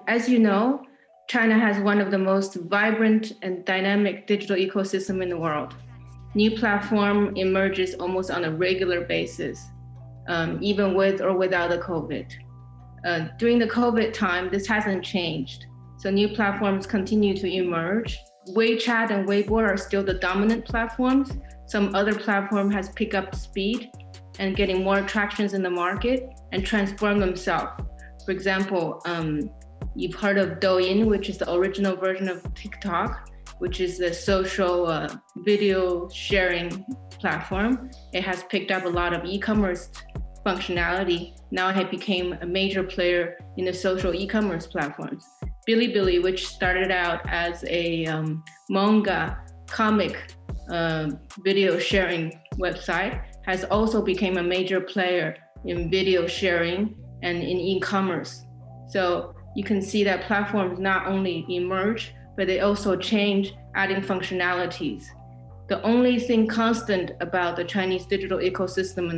As you know, China has one of the most vibrant and dynamic digital ecosystem in the world. New platform emerges almost on a regular basis, even with or without the COVID. During the COVID time, this hasn't changed. So new platforms continue to emerge. WeChat and Weibo are still the dominant platforms. Some other platform has picked up speed and getting more attractions in the market and transform themselves. For example, you've heard of Douyin, which is the original version of TikTok, which is the social video sharing platform. It has picked up a lot of e-commerce functionality. Now it became a major player in the social e-commerce platforms. Bilibili, which started out as a manga comic video sharing website, has also become a major player in video sharing and in e-commerce. So you can see that platforms not only emerge, but they also change, adding functionalities. The only thing constant about the Chinese digital ecosystem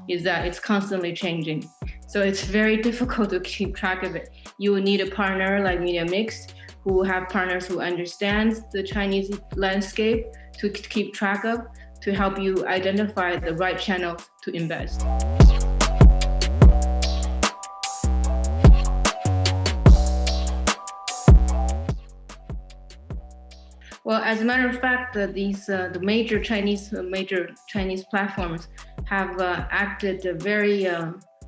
is that it's constantly changing. So it's very difficult to keep track of it. You will need a partner like Mediamix, who have partners who understands the Chinese landscape to keep track of, to help you identify the right channel to invest. Well, as a matter of fact, the major Chinese platforms have acted very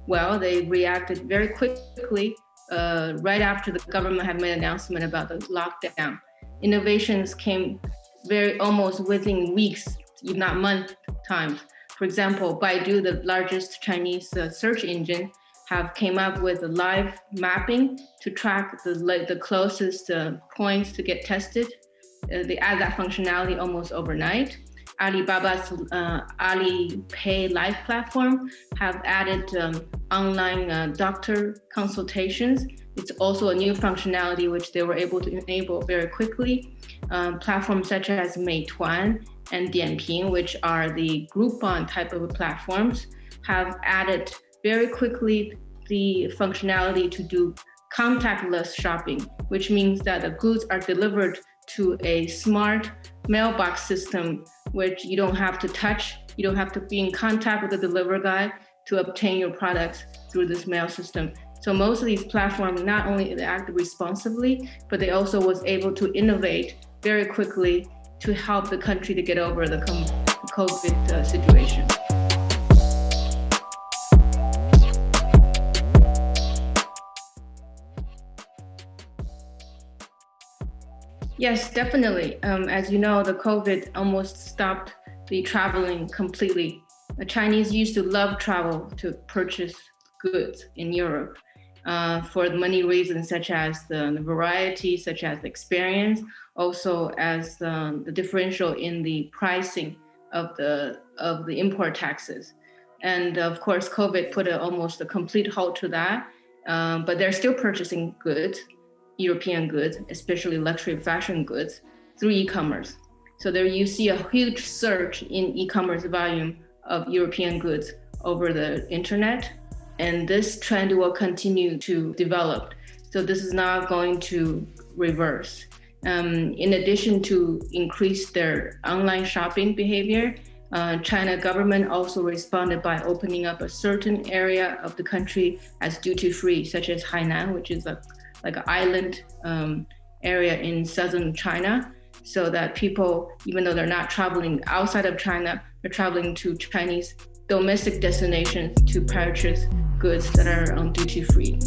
well. They reacted very quickly right after the government had made an announcement about the lockdown. Innovations came almost within weeks, if not month times. For example, Baidu, the largest Chinese search engine, came up with a live mapping to track the closest points to get tested. They add that functionality almost overnight. Alibaba's Alipay Life platform have added online doctor consultations. It's also a new functionality which they were able to enable very quickly. Platforms such as Meituan and Dianping, which are the Groupon type of platforms, have added very quickly the functionality to do contactless shopping, which means that the goods are delivered to a smart mailbox system, which you don't have to touch, you don't have to be in contact with the delivery guy to obtain your products through this mail system. So most of these platforms not only act responsibly, but they also was able to innovate very quickly to help the country to get over the COVID situation. Yes, definitely. As you know, the COVID almost stopped the traveling completely. The Chinese used to love travel to purchase goods in Europe for many reasons, such as the variety, such as the experience, also as the differential in the pricing of the import taxes. And of course, COVID put almost a complete halt to that, but they're still purchasing goods. European goods, especially luxury fashion goods, through e-commerce. So there you see a huge surge in e-commerce volume of European goods over the internet. And this trend will continue to develop. So this is not going to reverse. In addition to increase their online shopping behavior, China government also responded by opening up a certain area of the country as duty-free, such as Hainan, which is like an island area in southern China, so that people, even though they're not traveling outside of China, they're traveling to Chinese domestic destinations to purchase goods that are duty-free.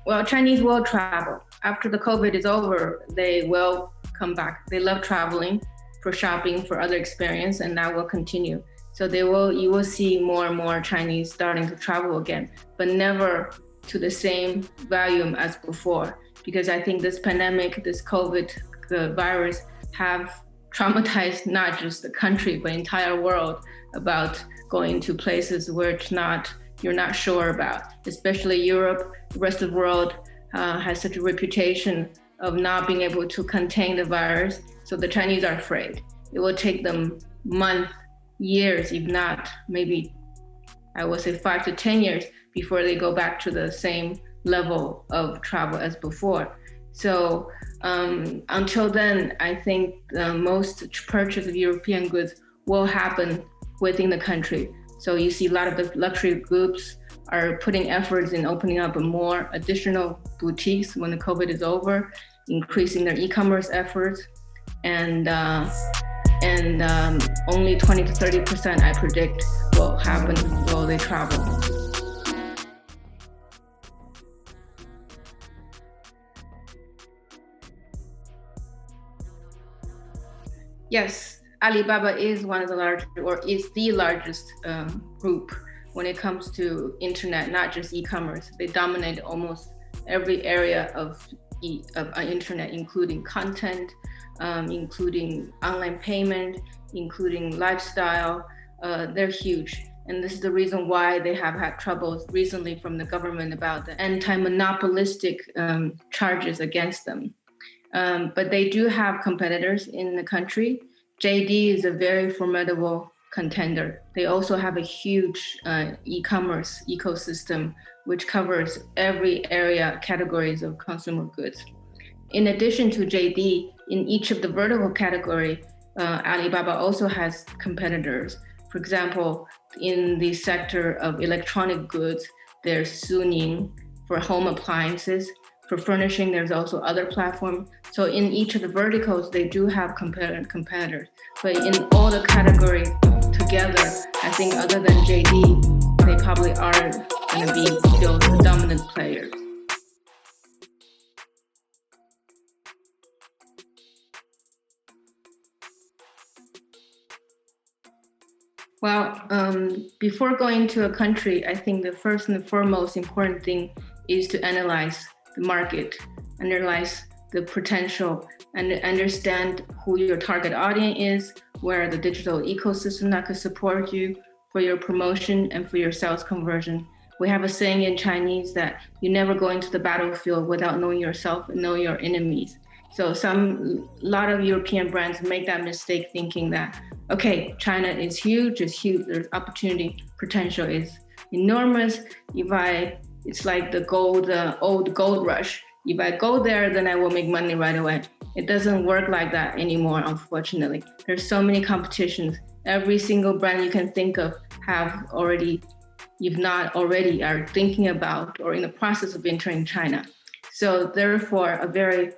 Well, Chinese will travel. After the COVID is over, they will come back. They love traveling for shopping, for other experience, and that will continue. So you will see more and more Chinese starting to travel again, but never to the same volume as before, because I think this pandemic, this COVID virus have traumatized not just the country, but entire world about going to places where you're not sure about, especially Europe. The rest of the world has such a reputation of not being able to contain the virus. So the Chinese are afraid. It will take them months years, if not maybe, I would say 5 to 10 years before they go back to the same level of travel as before. So until then, I think most purchase of European goods will happen within the country. So you see a lot of the luxury groups are putting efforts in opening up more additional boutiques when the COVID is over, increasing their e-commerce efforts, and only 20 to 30% I predict will happen while they travel. Yes, Alibaba is one of the largest, or is the largest group when it comes to internet, not just e-commerce. They dominate almost every area of internet, including content, including online payment, including lifestyle. They're huge. And this is the reason why they have had troubles recently from the government about the anti-monopolistic charges against them. But they do have competitors in the country. JD is a very formidable contender. They also have a huge e-commerce ecosystem, which covers every area, categories of consumer goods. In addition to JD, in each of the vertical category, Alibaba also has competitors. For example, in the sector of electronic goods, there's Suning for home appliances. For furnishing, there's also other platforms. So in each of the verticals, they do have competitors. But in all the categories together, I think other than JD, they probably are going to be still the dominant players. Well, before going to a country, I think the first and the foremost important thing is to analyze the market, analyze the potential, and understand who your target audience is, where the digital ecosystem that could support you for your promotion and for your sales conversion. We have a saying in Chinese that you never go into the battlefield without knowing yourself and knowing your enemies. So a lot of European brands make that mistake thinking that, okay, China is huge, there's opportunity, potential is enormous. It's like the old gold rush. If I go there, then I will make money right away. It doesn't work like that anymore, unfortunately. There's so many competitions. Every single brand you can think of have already, if not already, are thinking about or in the process of entering China. So therefore, a very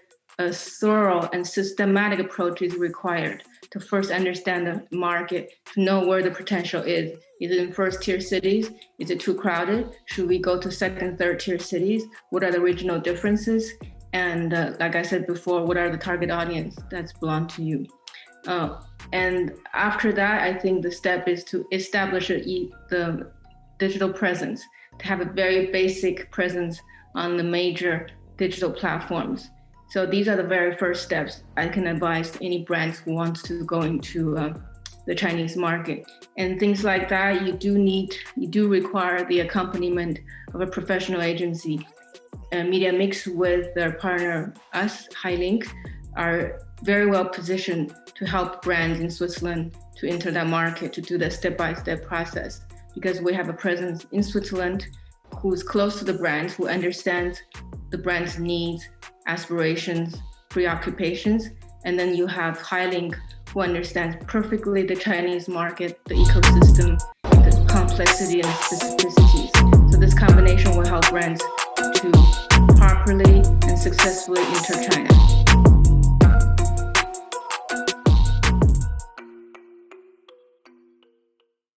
thorough and systematic approach is required to first understand the market, to know where the potential is. Is it in first tier cities? Is it too crowded? Should we go to second, third tier cities? What are the regional differences? And like I said before, what are the target audience that's belong to you? And after that, I think the step is to establish the digital presence, to have a very basic presence on the major digital platforms. So these are the very first steps I can advise any brands who want to go into the Chinese market. And things like that, you do require the accompaniment of a professional agency. Mediamix with their partner, us, Hylink, are very well positioned to help brands in Switzerland to enter that market, to do the step-by-step process. Because we have a presence in Switzerland who's close to the brands, who understands the brand's needs, aspirations, preoccupations. And then you have Hylink, who understands perfectly the Chinese market, the ecosystem, the complexity and specificities. So this combination will help brands to properly and successfully